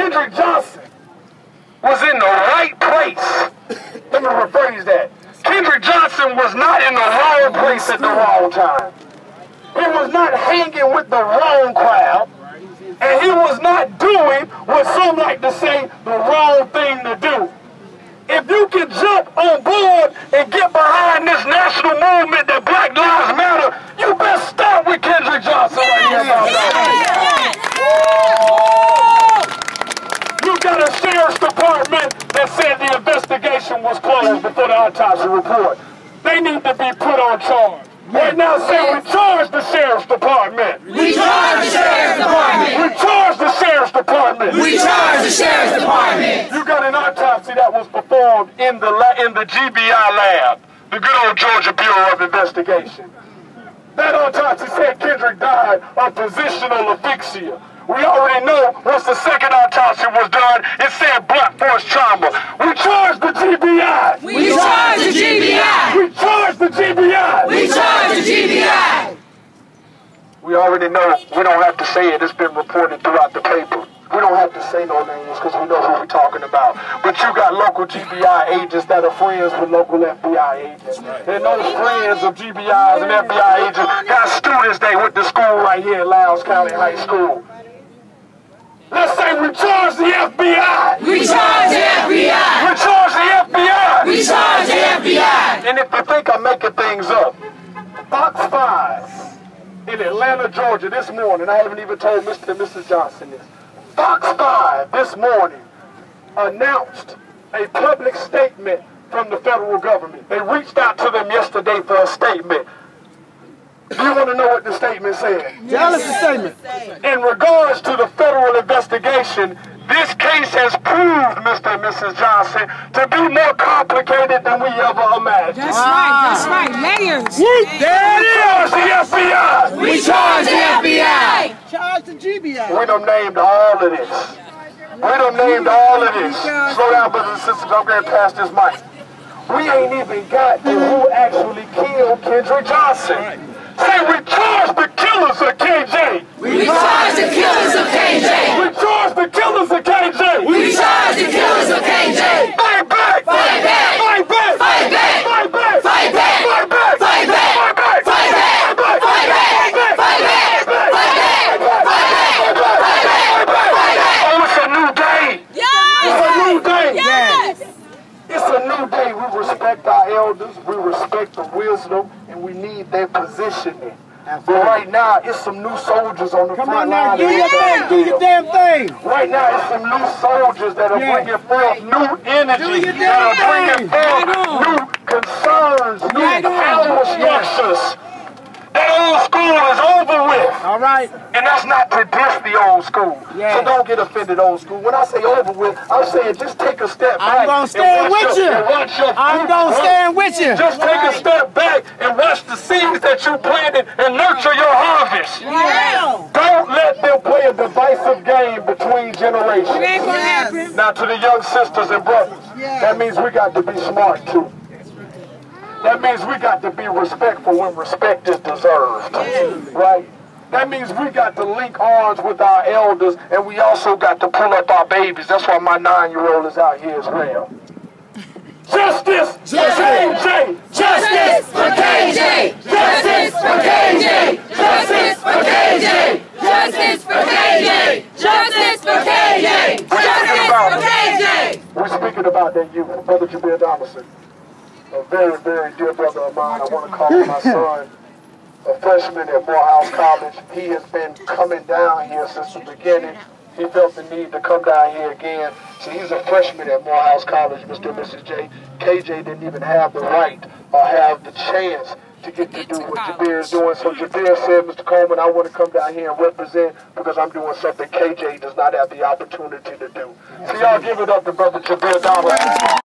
Kendrick Johnson was in the right place. Let me rephrase that. Kendrick Johnson was not in the wrong place at the wrong time. He was not hanging with the wrong crowd. And he was not doing what some like to say the wrong thing to do. If you can jump on board and get behind this national movement that Black Lives Matter, you best start with Kendrick Johnson right here. You got a sheriff's department that said the investigation was closed before the autopsy report. They need to be put on charge. Right now, say we charge the sheriff's department. We charge the sheriff's department. We charge the sheriff's department. We charge the sheriff's department. You got an autopsy that was performed in the GBI lab, the good old Georgia Bureau of Investigation. That autopsy said Kendrick died of positional asphyxia. We already know once the second autopsy was done, it said blunt force trauma. We charge the GBI. We charge the GBI. We charge the GBI. We charge the GBI. We already know. We don't have to say it. It's been reported throughout the paper. We don't have to say no names because we know who we're talking about. But you got local GBI agents that are friends with local FBI agents. And those friends of GBIs and FBI agents got students they went to school right here in Lowndes County High School. Let's say we charge the FBI. We charge the FBI. We charge the FBI. We charge the FBI. And if you think I'm making things up, Fox 5 in Atlanta, Georgia this morning, I haven't even told Mr. and Mrs. Johnson this. Fox 5 this morning announced a public statement from the federal government. They reached out to them yesterday for a statement. Do you want to know what the statement said? Tell us the statement. In regards to the federal investigation, this case has proved, Mr. and Mrs. Johnson, to be more complicated than we ever imagined. That's right, layers. There it is, the FBI. We charge the FBI. Charge the GBI. We done named all of this. We done named all of this. Slow down, brothers and sisters, I'm going to pass this mic. We ain't even got to who actually killed Kendrick Johnson. Say we charge the killers of KJ. We charge the killers of KJ. We charge the killers of KJ. We charge the killers of KJ. Fight back. Fight back. Fight back. Fight back. Fight back. Fight back. Fight back. Fight back. Fight back. Fight back. Fight back. Fight back. Fight back. Fight back. Oh, it's a new day. Yes. It's a new day. Yes. It's a new day. We respect our elders. We respect the wisdom, and we need their positioning. But right now, it's some new soldiers on the front line. Do your thing. Do your damn thing. Right now, it's some new soldiers that are bringing forth new energy, that are bringing forth new concerns, new power structures. That old school is over with. All right. And that's not to diss the old school. So don't get offended, old school. When I say over with, I'm saying just take a step back. I'm going to stand with you. I'm going to stand with you. Just take a step back and watch the seeds that you planted and nurture your harvest. Yeah. Don't let them play a divisive game between generations. It ain't gonna happen. Now to the young sisters and brothers, that means we got to be smart too. That means we got to be respectful when respect is deserved, right? That means we got to link arms with our elders, and we also got to pull up our babies. That's why my 9-year-old is out here as well. Justice for KJ! Justice for KJ! Justice for KJ! Justice for KJ! Justice for KJ! Justice for KJ! Justice for KJ! We're speaking about that youth, Brother Jabir Donaldson. A very, very dear brother of mine. I want to call my son a freshman at Morehouse College. He has been coming down here since the beginning. He felt the need to come down here again. So he's a freshman at Morehouse College, Mr. and Mrs. J. KJ didn't even have the right or have the chance to get to do what Jabir is doing. So Jabir said, Mr. Coleman, I want to come down here and represent because I'm doing something KJ does not have the opportunity to do. So y'all give it up to Brother Jabir Donaldson.